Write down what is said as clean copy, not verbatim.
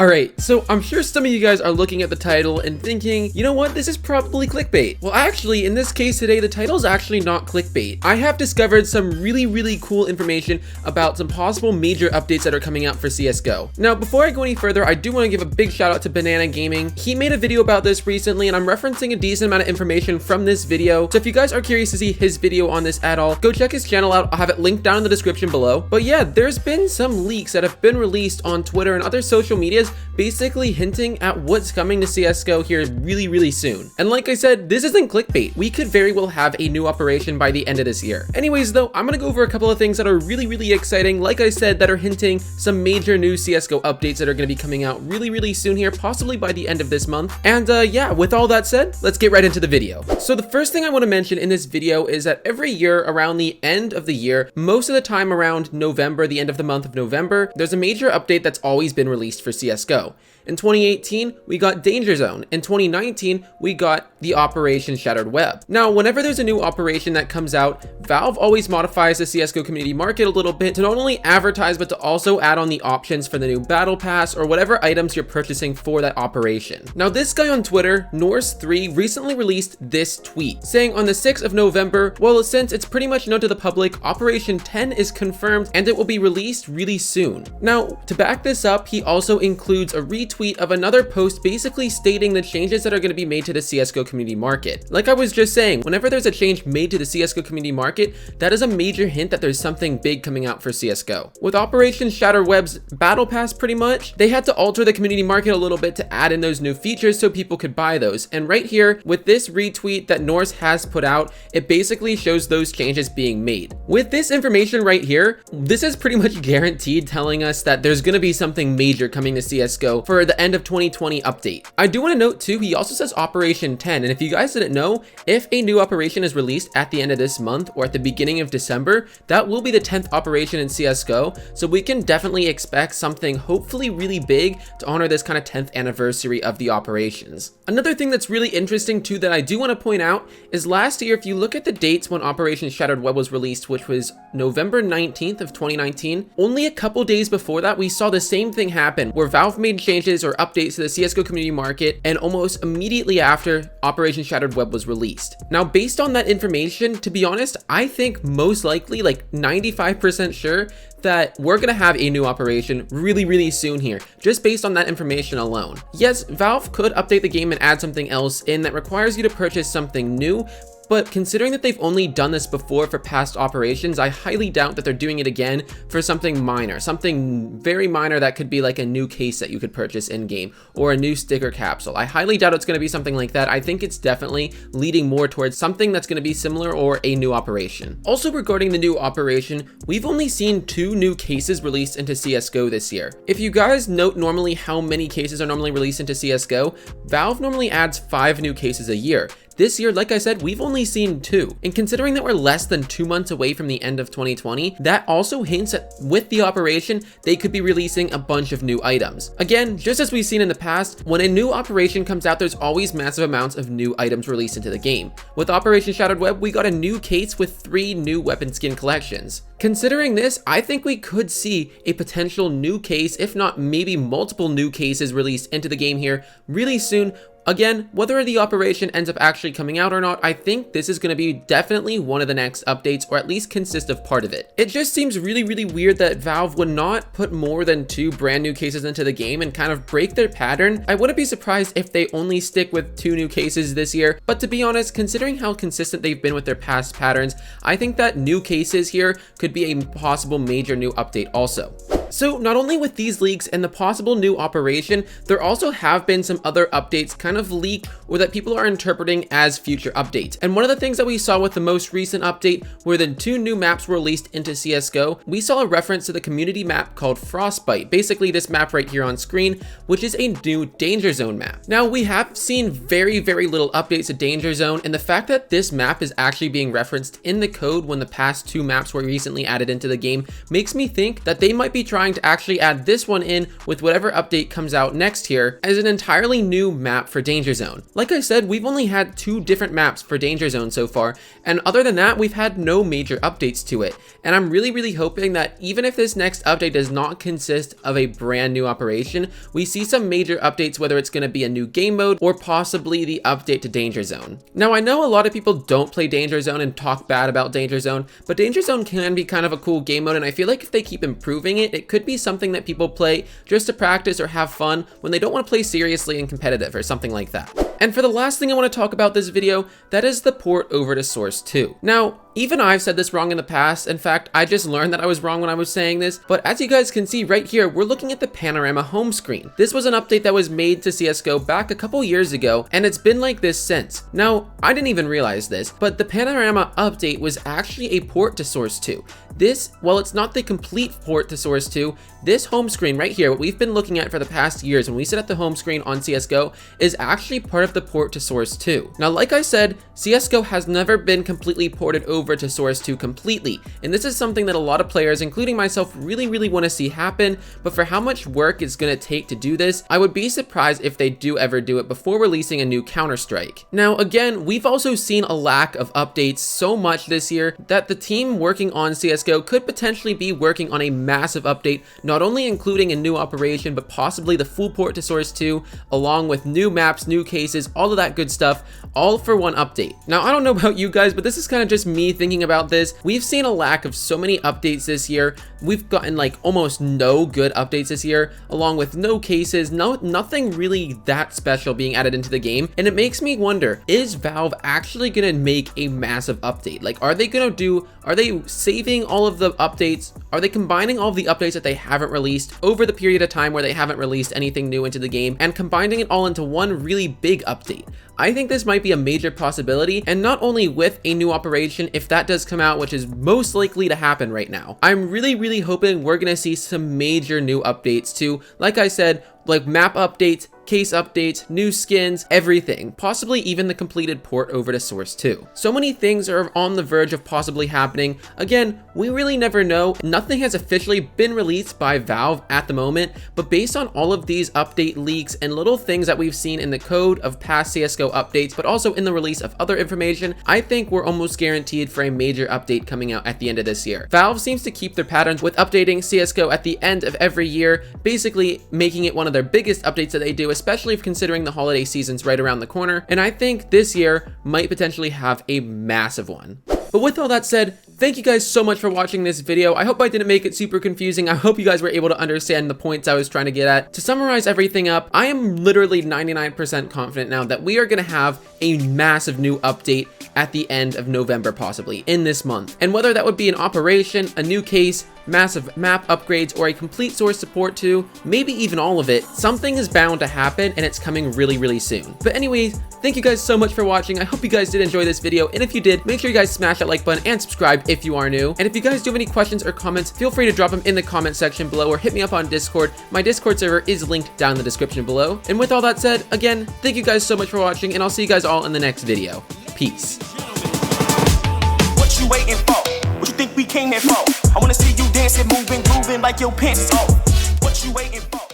Alright, so I'm sure some of you guys are looking at the title and thinking, you know what, this is probably clickbait. Well, actually, in this case today, the title is actually not clickbait. I have discovered some really cool information about some possible major updates that are coming out for CSGO. Now, before I go any further, I do want to give a big shout out to Banana Gaming. He made a video about this recently, and I'm referencing a decent amount of information from this video. So if you guys are curious to see his video on this at all, go check his channel out. I'll have it linked down in the description below. But yeah, there's been some leaks that have been released on Twitter and other social medias, basically hinting at what's coming to CSGO here really soon. And like I said, this isn't clickbait. We could very well have a new operation by the end of this year. Anyways though, I'm gonna go over a couple of things that are really exciting, like I said, that are hinting some major new CSGO updates that are gonna be coming out really soon here, possibly by the end of this month. And yeah, with all that said, let's get right into the video. So the first thing I want to mention in this video is that every year around the end of the year, most of the time around November, the end of the month of November, there's a major update that's always been released for CSGO. In 2018, we got Danger Zone. In 2019, we got the Operation Shattered Web. Now, whenever there's a new operation that comes out, Valve always modifies the CSGO community market a little bit to not only advertise, but to also add on the options for the new battle pass or whatever items you're purchasing for that operation. Now, this guy on Twitter, Norse3, recently released this tweet saying on the 6th of November, well, since it's pretty much known to the public, Operation 10 is confirmed and it will be released really soon. Now, to back this up, he also includes a retweet of another post basically stating the changes that are going to be made to the CSGO community market. Like I was just saying, whenever there's a change made to the CSGO community market, that is a major hint that there's something big coming out for CSGO. With Operation Shattered Web's battle pass, pretty much, they had to alter the community market a little bit to add in those new features so people could buy those. And right here, with this retweet that Norse has put out, it basically shows those changes being made. With this information right here, this is pretty much guaranteed telling us that there's going to be something major coming to CSGO for the end of 2020 update. I do want to note too, he also says Operation 10, and if you guys didn't know, if a new operation is released at the end of this month or at the beginning of December, that will be the 10th operation in CSGO, so we can definitely expect something hopefully really big to honor this kind of 10th anniversary of the operations. Another thing that's really interesting too that I do want to point out is last year, if you look at the dates when Operation Shattered Web was released, which was November 19th of 2019, only a couple days before that, we saw the same thing happen where Valve made changes or updates to the CSGO community market, and almost immediately after, Operation Shattered Web was released. Now, based on that information, to be honest, I think most likely, like 95% sure, that we're gonna have a new operation really soon here, just based on that information alone. Yes, Valve could update the game and add something else in that requires you to purchase something new, but considering that they've only done this before for past operations, I highly doubt that they're doing it again for something minor, something very minor that could be like a new case that you could purchase in-game or a new sticker capsule. I highly doubt it's going to be something like that. I think it's definitely leading more towards something that's going to be similar or a new operation. Also, regarding the new operation, we've only seen 2 new cases released into CSGO this year. If you guys note normally how many cases are normally released into CSGO, Valve normally adds 5 new cases a year. This year, like I said, we've only seen 2. And considering that we're less than 2 months away from the end of 2020, that also hints that with the operation, they could be releasing a bunch of new items. Again, just as we've seen in the past, when a new operation comes out, there's always massive amounts of new items released into the game. With Operation Shattered Web, we got a new case with 3 new weapon skin collections. Considering this, I think we could see a potential new case, if not maybe multiple new cases released into the game here really soon. Again, whether the operation ends up actually coming out or not, I think this is going to be definitely one of the next updates, or at least consist of part of it. It just seems really weird that Valve would not put more than 2 brand new cases into the game and kind of break their pattern. I wouldn't be surprised if they only stick with 2 new cases this year, but to be honest, considering how consistent they've been with their past patterns, I think that new cases here could be a possible major new update also. So not only with these leaks and the possible new operation, there also have been some other updates kind of leaked or that people are interpreting as future updates. And one of the things that we saw with the most recent update, where the 2 new maps were released into CSGO, we saw a reference to the community map called Frostbite, basically this map right here on screen, which is a new Danger Zone map. Now, we have seen very little updates to Danger Zone, and the fact that this map is actually being referenced in the code when the past 2 maps were recently added into the game makes me think that they might be trying trying to actually add this one in with whatever update comes out next here as an entirely new map for Danger Zone. Like I said, we've only had 2 different maps for Danger Zone so far, and other than that, we've had no major updates to it. And I'm really hoping that even if this next update does not consist of a brand new operation, we see some major updates, whether it's going to be a new game mode or possibly the update to Danger Zone. Now, I know a lot of people don't play Danger Zone and talk bad about Danger Zone, but Danger Zone can be kind of a cool game mode, and I feel like if they keep improving it, it could be something that people play just to practice or have fun when they don't want to play seriously and competitive or something like that. And for the last thing I want to talk about this video, that is the port over to Source 2. Now, even I've said this wrong in the past. In fact, I just learned that I was wrong when I was saying this, but as you guys can see right here, we're looking at the panorama home screen. This was an update that was made to CSGO back a couple years ago, and it's been like this since. Now, I didn't even realize this, but the panorama update was actually a port to Source 2. This, while it's not the complete port to Source 2, this home screen right here, what we've been looking at for the past years when we sit at the home screen on CSGO, is actually part of the port to Source 2. Now, like I said, CSGO has never been completely ported over to Source 2 completely, and this is something that a lot of players, including myself, really want to see happen, but for how much work it's going to take to do this, I would be surprised if they do ever do it before releasing a new Counter-Strike. Now, again, we've also seen a lack of updates so much this year that the team working on CSGO could potentially be working on a massive update, not only including a new operation, but possibly the full port to Source 2, along with new maps, new cases, all of that good stuff, all for one update. Now, I don't know about you guys, but this is kind of just me thinking about this. We've seen a lack of so many updates this year. We've gotten like almost no good updates this year, along with no cases, nothing really that special being added into the game. And it makes me wonder, is Valve actually gonna make a massive update? Like, are they saving all of the updates? Are they combining all of the updates that they haven't released over the period of time where they haven't released anything new into the game and combining it all into one really big update? I think this might be a major possibility, and not only with a new operation, if that does come out, which is most likely to happen right now. I'm really hoping we're gonna see some major new updates too. Like I said, like map updates, case updates, new skins, everything, possibly even the completed port over to Source 2. So many things are on the verge of possibly happening. Again, we really never know. Nothing has officially been released by Valve at the moment, but based on all of these update leaks and little things that we've seen in the code of past CSGO updates, but also in the release of other information, I think we're almost guaranteed for a major update coming out at the end of this year. Valve seems to keep their patterns with updating CSGO at the end of every year, basically making it one of their biggest updates that they do, especially considering the holiday season's right around the corner, and I think this year might potentially have a massive one. But with all that said, thank you guys so much for watching this video. I hope I didn't make it super confusing. I hope you guys were able to understand the points I was trying to get at. To summarize everything up, I am literally 99% confident now that we are going to have a massive new update at the end of November, possibly in this month. And whether that would be an operation, a new case, massive map upgrades, or a complete Source support too, maybe even all of it, something is bound to happen, and it's coming really soon. But anyways, thank you guys so much for watching. I hope you guys did enjoy this video, and if you did, make sure you guys smash that like button and subscribe if you are new. And if you guys do have any questions or comments, feel free to drop them in the comment section below or hit me up on Discord. My Discord server is linked down in the description below. And with all that said, again, thank you guys so much for watching, and I'll see you guys all in the next video. Peace. What you waiting for? What you think we came here for? I wanna see you dancing, moving, grooving like your pants is off. What you waiting for?